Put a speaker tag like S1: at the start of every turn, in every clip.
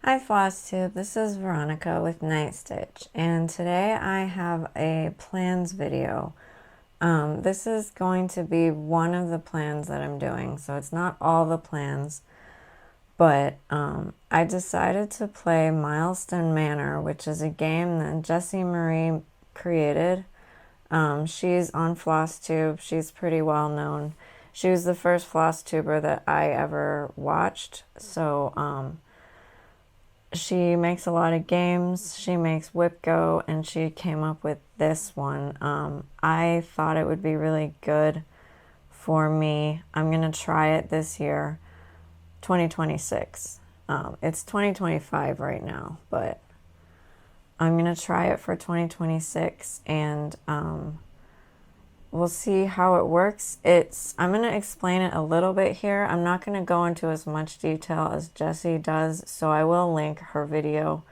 S1: Hi FlossTube, this is Veronica with Night Stitch, and today I have a plans video. This is going to be one of the plans that I'm doing, so it's not all the plans, but I decided to play Mylestonn Manor, which is a game that Jessie Marie created. She's on FlossTube. She's pretty well known. She was the first FlossTuber that I ever watched, so she makes a lot of games. She makes Whip Go, and she came up with this one. I thought it would be really good for me. I'm going to try it this year, 2026. It's 2025 right now, but I'm going to try it for 2026, and we'll see how it works. I'm going to explain it a little bit here. I'm not going to go into as much detail as Jessie does, so I will link her video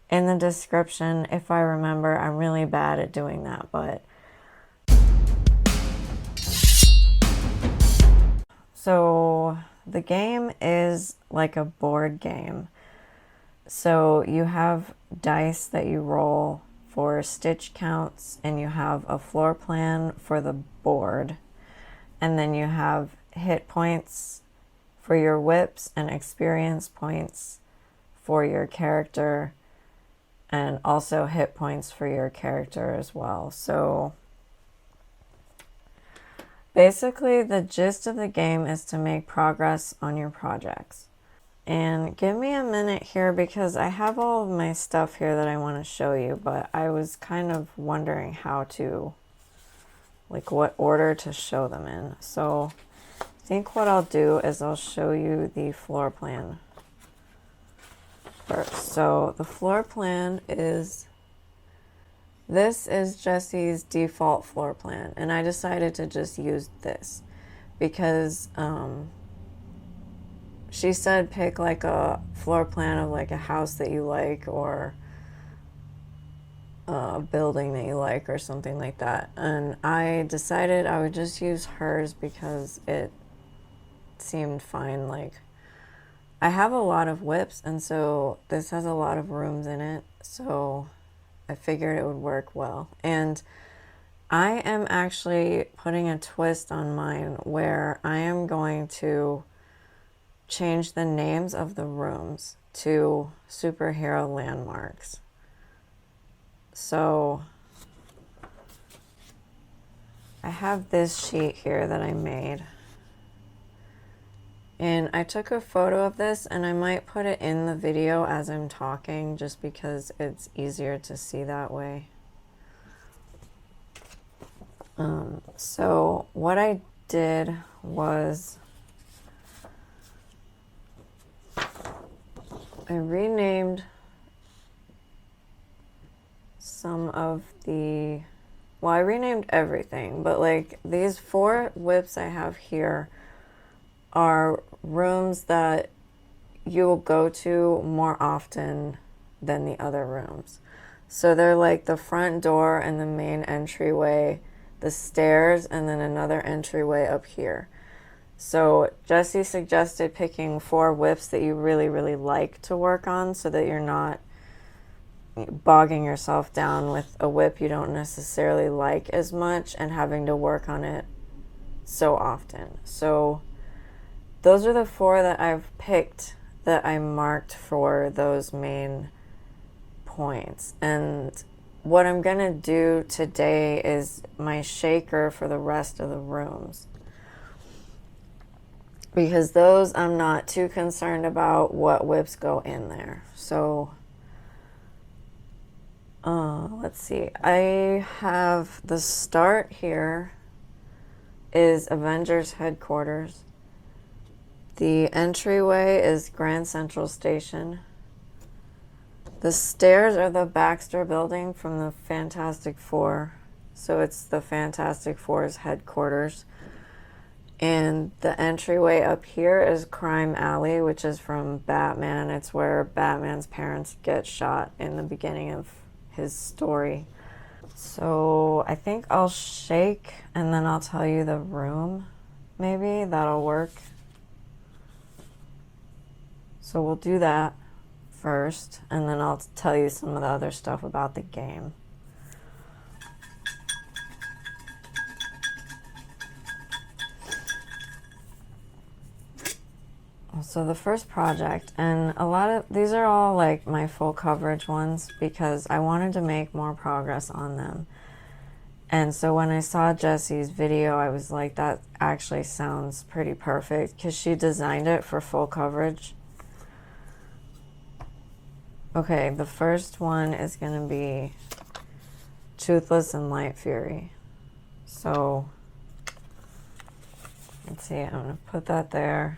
S1: in the description if I remember. I'm really bad at doing that, but so the game is like a board game. So you have dice that you roll for stitch counts, and you have a floor plan for the board, and then you have hit points for your whips and experience points for your character, and also hit points for your character as well. So basically the gist of the game is to make progress on your projects. And give me a minute here because I have all of my stuff here that I want to show you, but I was kind of wondering how to, like, what order to show them in. So I think what I'll do is I'll show you the floor plan first. So the floor plan is, this is Jessie's default floor plan, and I decided to just use this because she said pick like a floor plan of like a house that you like, or a building that you like, or something like that. And I decided I would just use hers because it seemed fine. Like, I have a lot of whips, and so this has a lot of rooms in it, so I figured it would work well. And I am actually putting a twist on mine where I am going to change the names of the rooms to superhero landmarks. So I have this sheet here that I made, and I took a photo of this, and I might put it in the video as I'm talking just because it's easier to see that way. So what I did was I renamed some of the, well, I renamed everything, but like these 4 whips I have here are rooms that you will go to more often than the other rooms. So they're like the front door and the main entryway, the stairs, and then another entryway up here. So Jessie suggested picking 4 whips that you really, really like to work on so that you're not bogging yourself down with a whip you don't necessarily like as much and having to work on it so often. So those are the 4 that I've picked that I marked for those main points. And what I'm gonna do today is my shaker for the rest of the rooms, because those I'm not too concerned about what whips go in there. So let's see, I have the start here is Avengers headquarters. The entryway is Grand Central Station. The stairs are the Baxter building from the Fantastic Four, so it's the Fantastic Four's headquarters. And the entryway up here is Crime Alley, which is from Batman. It's where Batman's parents get shot in the beginning of his story. So I think I'll shake and then I'll tell you the room. Maybe that'll work. So we'll do that first, and then I'll tell you some of the other stuff about the game. So the first project, and a lot of these are all like my full coverage ones because I wanted to make more progress on them. And so when I saw Jessie's video, I was like, that actually sounds pretty perfect because she designed it for full coverage. Okay, the first one is going to be Toothless and Light Fury. So let's see, I'm going to put that there.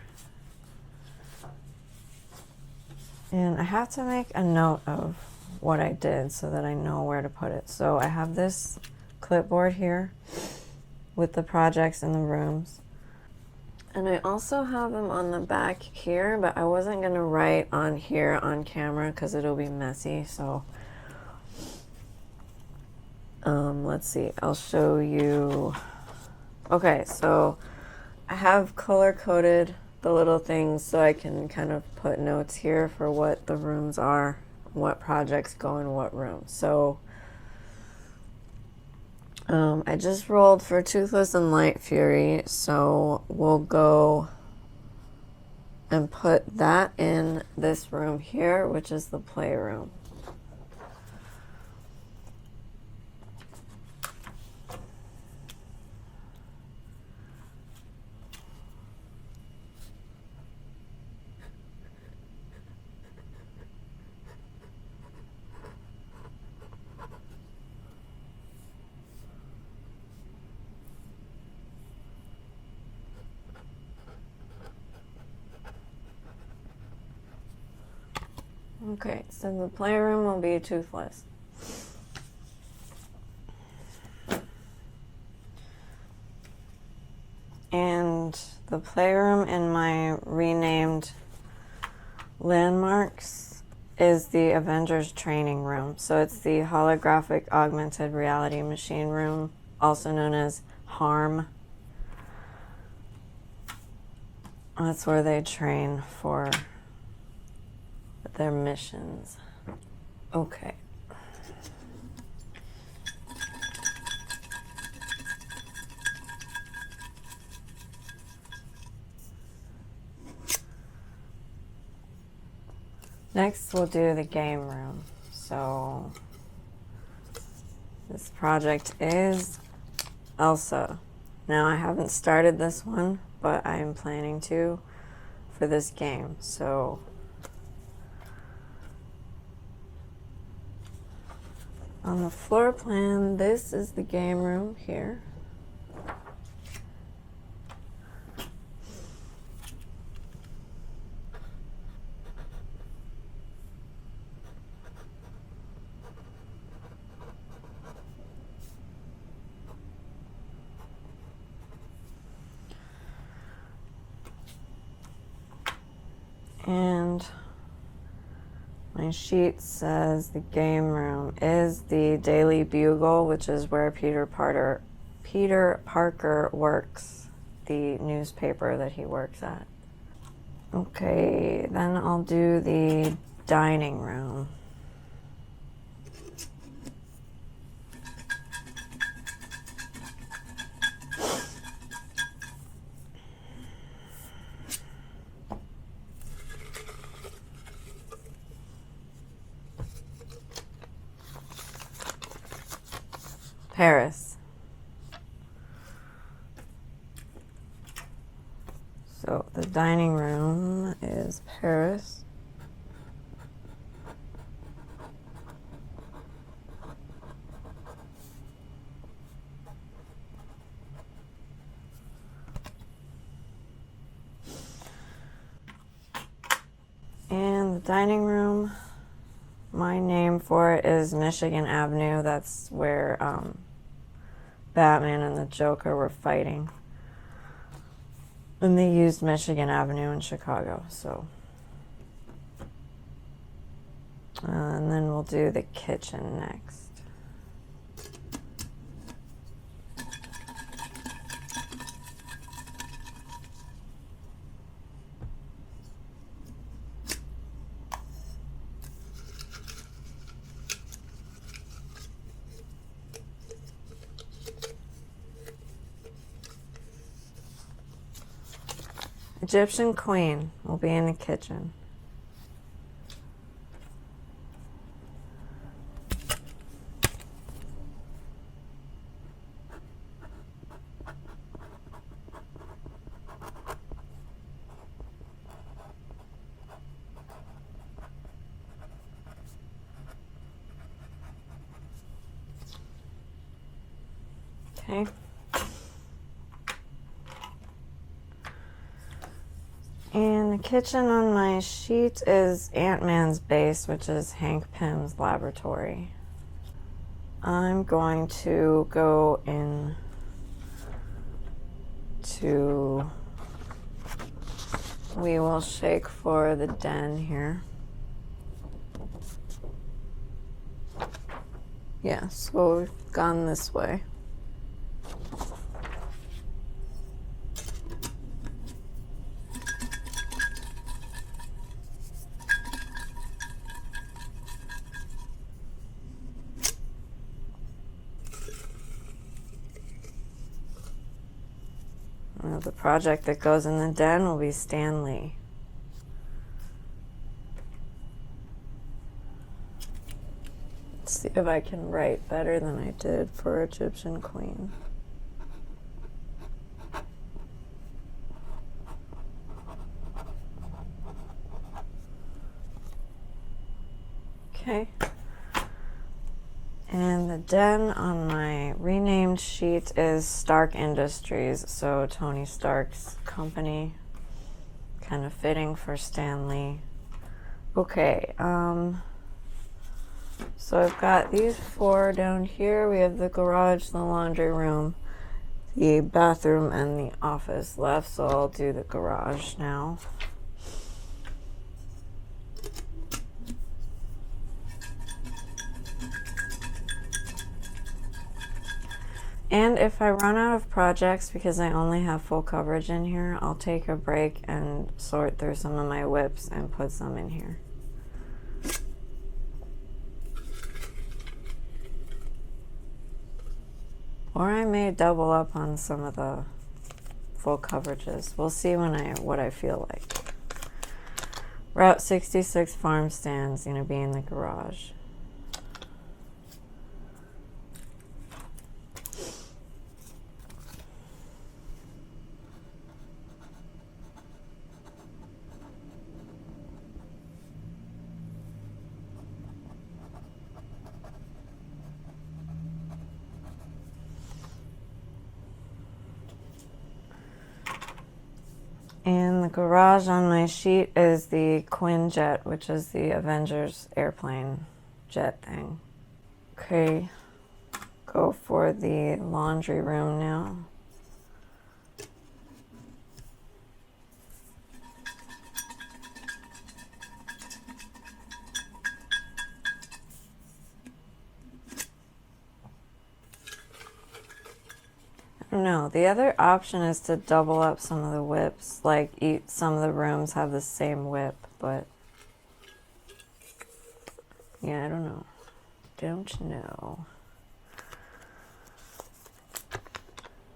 S1: And I have to make a note of what I did so that I know where to put it. So I have this clipboard here with the projects in the rooms. And I also have them on the back here, but I wasn't going to write on here on camera because it'll be messy. So let's see, I'll show you. Okay, so I have color-coded the little things so I can kind of put notes here for what the rooms are, what projects go in what room. So I just rolled for Toothless and Light Fury, so we'll go and put that in this room here, which is the playroom. Okay, so the playroom will be Toothless. And the playroom in my renamed landmarks is the Avengers training room. So it's the holographic augmented reality machine room, also known as HARM. That's where they train for their missions. Okay. Next, we'll do the game room. So this project is Elsa. Now, I haven't started this one, but I am planning to for this game. So on the floor plan, this is the game room here. And my sheet says the game room is the Daily Bugle, which is where Peter Parker works, the newspaper that he works at. Okay, then I'll do the dining room. Paris. So the dining room is Paris. And the dining room, my name for it is Michigan Avenue. That's where Batman and the Joker were fighting. And they used Michigan Avenue in Chicago, so. And then we'll do the kitchen next. Egyptian queen will be in the kitchen. Okay. And the kitchen on my sheet is Ant-Man's base, which is Hank Pym's laboratory. I'm going to go in to We Will Shake for the den here. Yeah, so we've gone this way. Well, the project that goes in the den will be Stanley. Let's see if I can write better than I did for Egyptian Queen. Okay. And the den on my renamed sheet is Stark Industries, so Tony Stark's company, kind of fitting for Stanley. Okay, so I've got these 4 down here. We have the garage, the laundry room, the bathroom, and the office left, so I'll do the garage now. And if I run out of projects because I only have full coverage in here, I'll take a break and sort through some of my whips and put some in here. Or I may double up on some of the full coverages. We'll see what I feel like. Route 66 farm stands gonna be in the garage. And the garage on my sheet is the Quinjet, which is the Avengers airplane jet thing. Okay, go for the laundry room now. No, the other option is to double up some of the whips. Like, some of the rooms have the same whip, but yeah, I don't know. Don't know.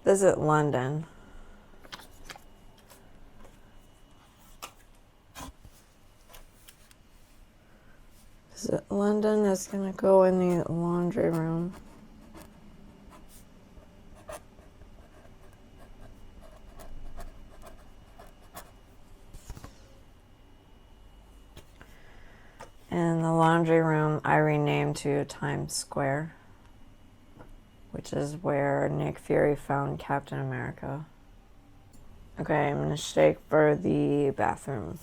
S1: Visit London. Visit London is gonna go in the laundry room. And the laundry room I renamed to Times Square, which is where Nick Fury found Captain America. Okay, I'm gonna shake for the bathroom.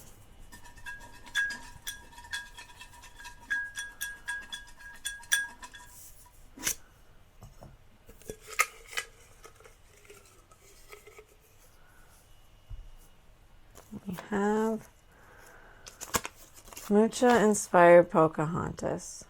S1: We have Mucha inspired Pocahontas.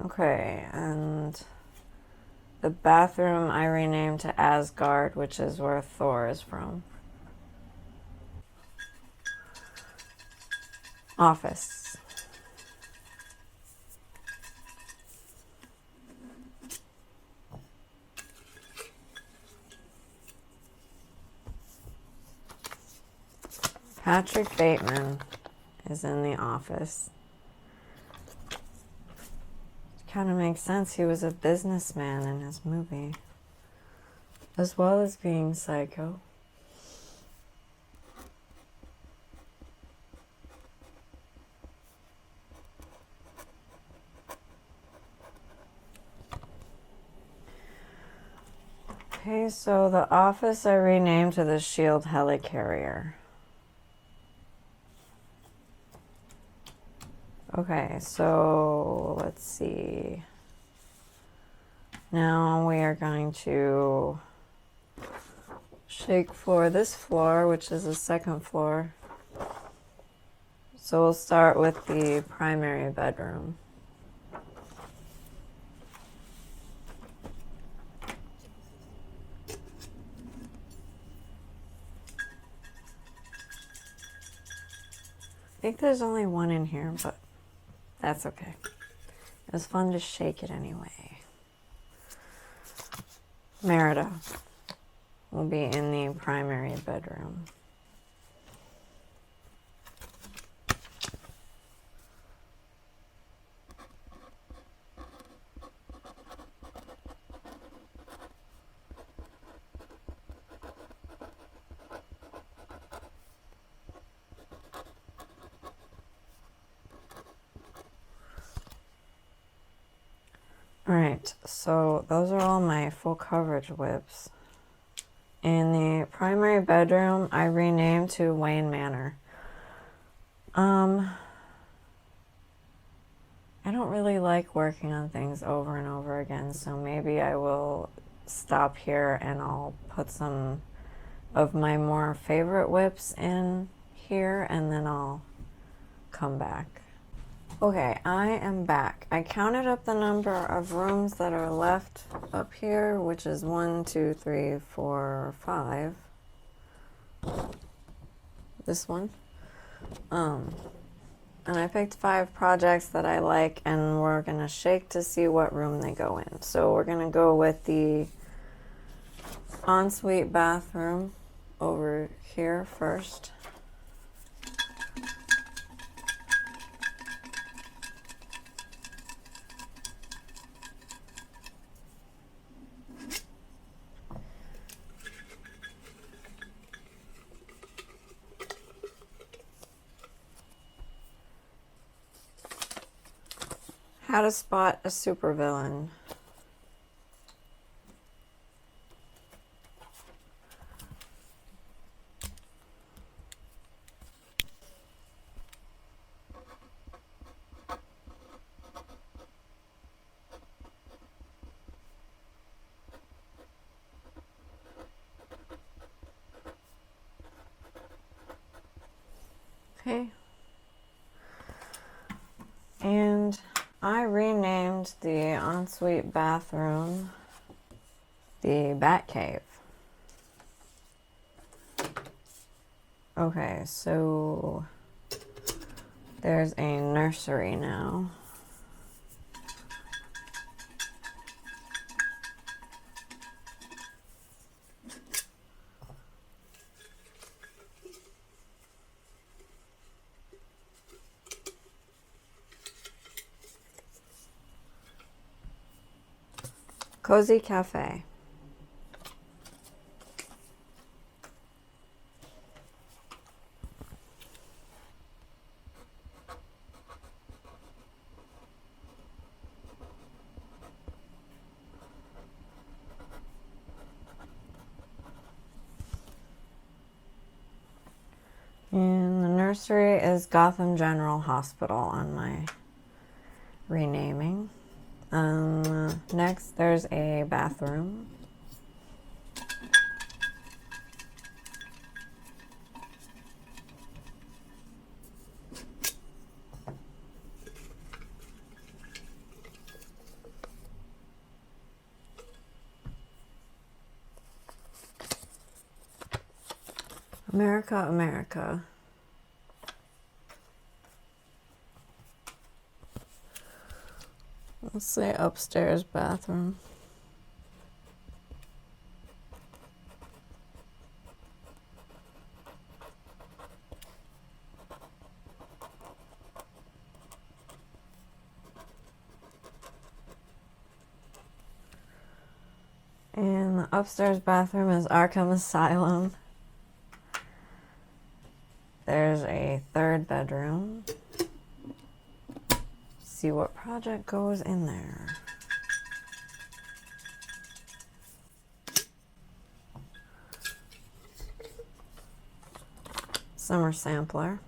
S1: Okay, and The bathroom I renamed to Asgard, which is where Thor is from. Office. Patrick Bateman is in the office. Kind of makes sense. He was a businessman in his movie, as well as being psycho. Okay, so the office I renamed to the Shield Helicarrier. Okay, so let's see. Now we are going to shake floor this floor, which is the second floor. So we'll start with the primary bedroom. I think there's only one in here, but that's okay. It was fun to shake it anyway. Merida will be in the primary bedroom. Alright, so those are all my full coverage whips. In the primary bedroom, I renamed to Wayne Manor. I don't really like working on things over and over again, so maybe I will stop here and I'll put some of my more favorite whips in here and then I'll come back. Okay, I am back. I counted up the number of rooms that are left up here, which is 1, 2, 3, 4, 5. This one. And I picked 5 projects that I like, and we're gonna shake to see what room they go in. So we're gonna go with the ensuite bathroom over here first. How to spot a supervillain. Okay. And I renamed the ensuite bathroom the Batcave. Okay, so there's a nursery now. Cozy Cafe. And the nursery is Gotham General Hospital on my renaming. Next, there's a bathroom. America, America. Let's say upstairs bathroom. And the upstairs bathroom is Arkham Asylum. There's a third bedroom. See what project goes in there. Summer sampler.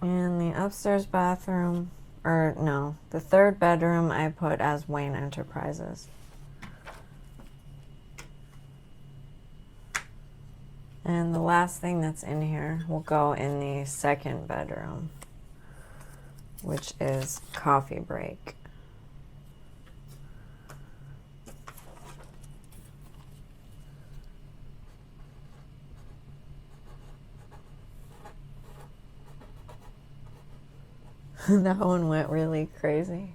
S1: And the upstairs bathroom, or no, the third bedroom I put as Wayne Enterprises. And the last thing that's in here will go in the second bedroom, which is coffee break. That one went really crazy.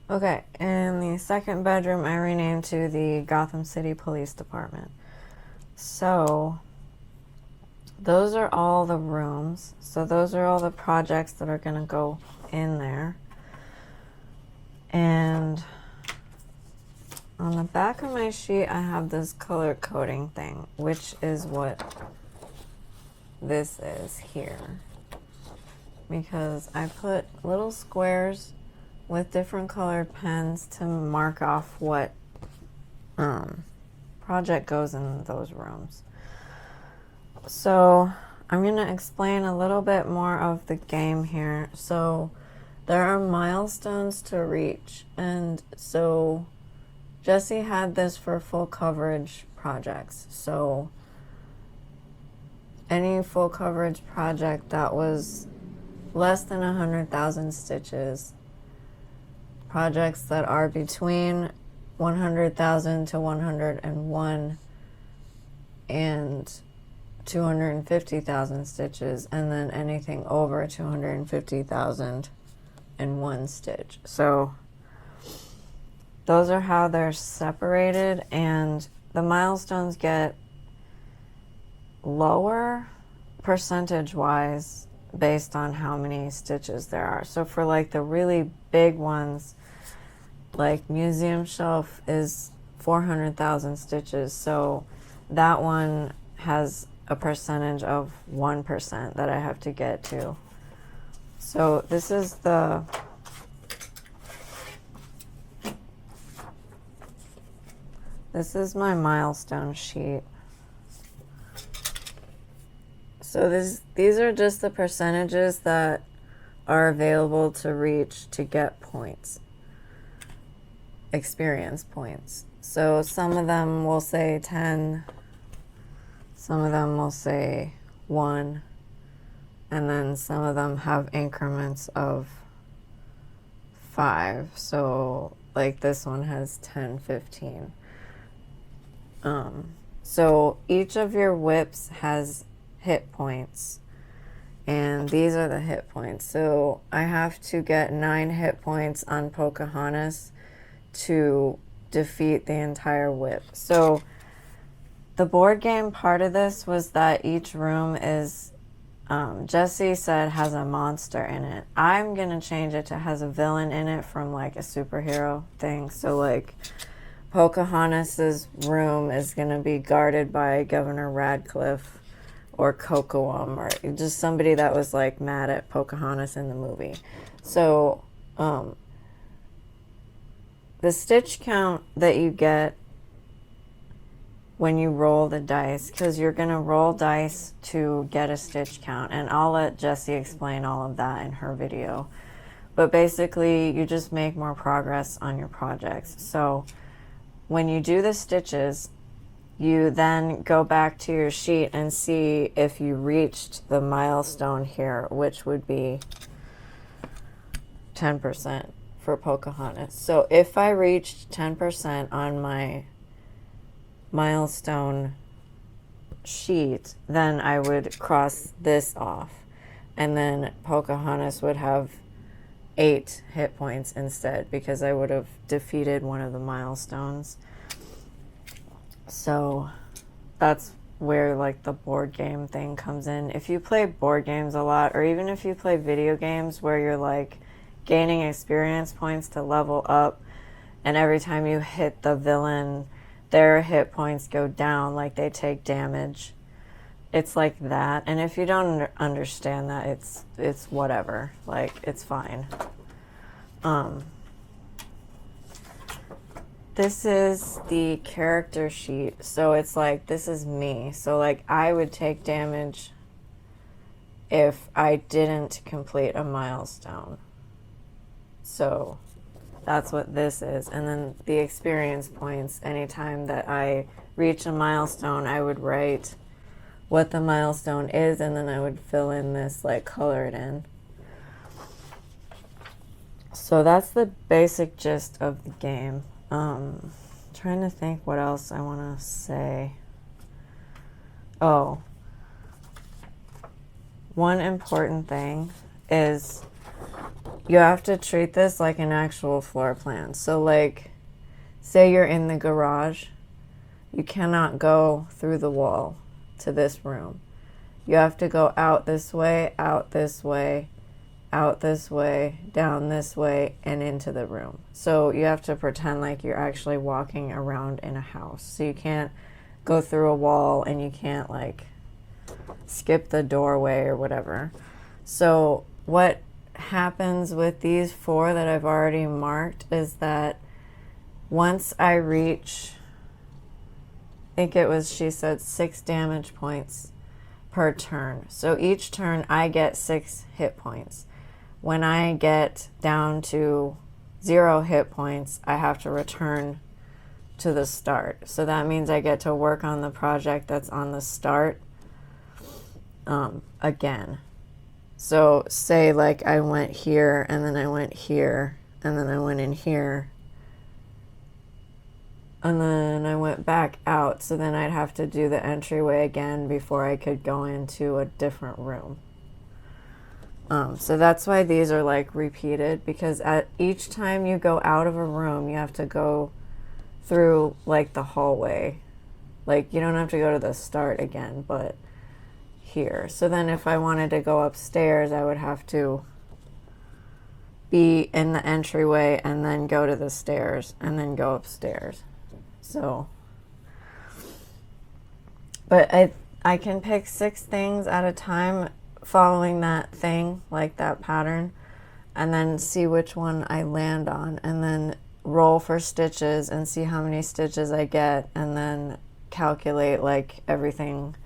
S1: Okay, and the second bedroom I renamed to the Gotham City Police Department. So, those are all the rooms. So those are all the projects that are going to go in there. And on the back of my sheet, I have this color coding thing, which is what this is here. Because I put little squares with different colored pens to mark off what project goes in those rooms. So I'm going to explain a little bit more of the game here. So there are milestones to reach, and so Jesse had this for full coverage projects. So any full coverage project that was less than 100,000 stitches, projects that are between 100,000 to 101 and 250,000 stitches, and then anything over 250,000 in one stitch. So those are how they're separated, and the milestones get lower percentage wise based on how many stitches there are. So for like the really big ones, like museum shelf is 400,000 stitches, so that one has a percentage of 1% that I have to get to. So this is my milestone sheet. So these are just the percentages that are available to reach to get points, experience points. So some of them will say 10, some of them will say 1, and then some of them have increments of 5. So like this one has 10, 15. So each of your whips has hit points, and these are the hit points. So I have to get 9 hit points on Pocahontas to defeat the entire whip. So the board game part of this was that each room is, Jesse said, has a monster in it. I'm gonna change it to has a villain in it from like a superhero thing. So like Pocahontas's room is gonna be guarded by Governor Radcliffe or Cocoam, or just somebody that was like mad at Pocahontas in the movie. So the stitch count that you get when you roll the dice, because you're going to roll dice to get a stitch count, and I'll let Jessie explain all of that in her video. But basically, you just make more progress on your projects. So when you do the stitches, you then go back to your sheet and see if you reached the milestone here, which would be 10% for Pocahontas. So if I reached 10% on my milestone sheet, then I would cross this off, and then Pocahontas would have 8 hit points instead, because I would have defeated one of the milestones. So that's where like the board game thing comes in. If you play board games a lot, or even if you play video games where you're like gaining experience points to level up, and every time you hit the villain, their hit points go down, like they take damage. It's like that. And if you don't understand that, it's whatever. Like, it's fine. This is the character sheet. So it's like, this is me. So like, I would take damage if I didn't complete a milestone. So that's what this is. And then the experience points, anytime that I reach a milestone, I would write what the milestone is, and then I would fill in this, like, color it in. So that's the basic gist of the game. Trying to think what else I want to say. Oh, one important thing is you have to treat this like an actual floor plan. So like, say you're in the garage, you cannot go through the wall to this room. You have to go out this way, out this way, out this way, down this way, and into the room. So you have to pretend like you're actually walking around in a house. So you can't go through a wall, and you can't like skip the doorway or whatever. So what happens with these 4 that I've already marked is that once I reach, I think it was, she said 6 damage points per turn. So each turn I get 6 hit points. When I get down to 0 hit points, I have to return to the start. So that means I get to work on the project that's on the start again. So say like I went here, and then I went here, and then I went in here, and then I went back out. So then I'd have to do the entryway again before I could go into a different room. So that's why these are like repeated, because at each time you go out of a room, you have to go through like the hallway. Like, you don't have to go to the start again, but here. So then if I wanted to go upstairs, I would have to be in the entryway and then go to the stairs and then go upstairs. So, but I can pick 6 things at a time following that thing, like that pattern, and then see which one I land on, and then roll for stitches and see how many stitches I get, and then calculate like everything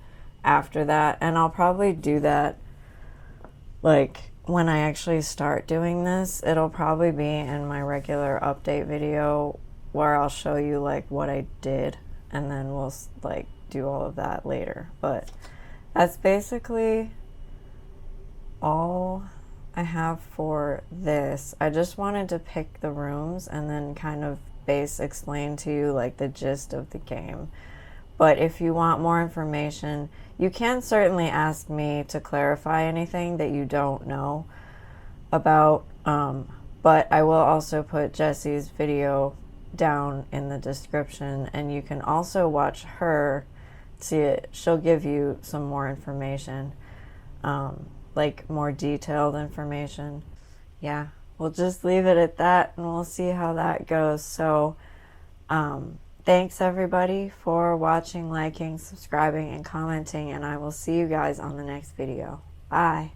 S1: after that. And I'll probably do that like when I actually start doing this. It'll probably be in my regular update video where I'll show you like what I did, and then we'll like do all of that later. But that's basically all I have for this. I just wanted to pick the rooms and then kind of explain to you like the gist of the game. But if you want more information, you can certainly ask me to clarify anything that you don't know about. But I will also put Jessie's video down in the description, and you can also watch her. See it. She'll give you some more information, like more detailed information. Yeah, we'll just leave it at that, and we'll see how that goes. So, thanks everybody for watching, liking, subscribing, and commenting, and I will see you guys on the next video. Bye.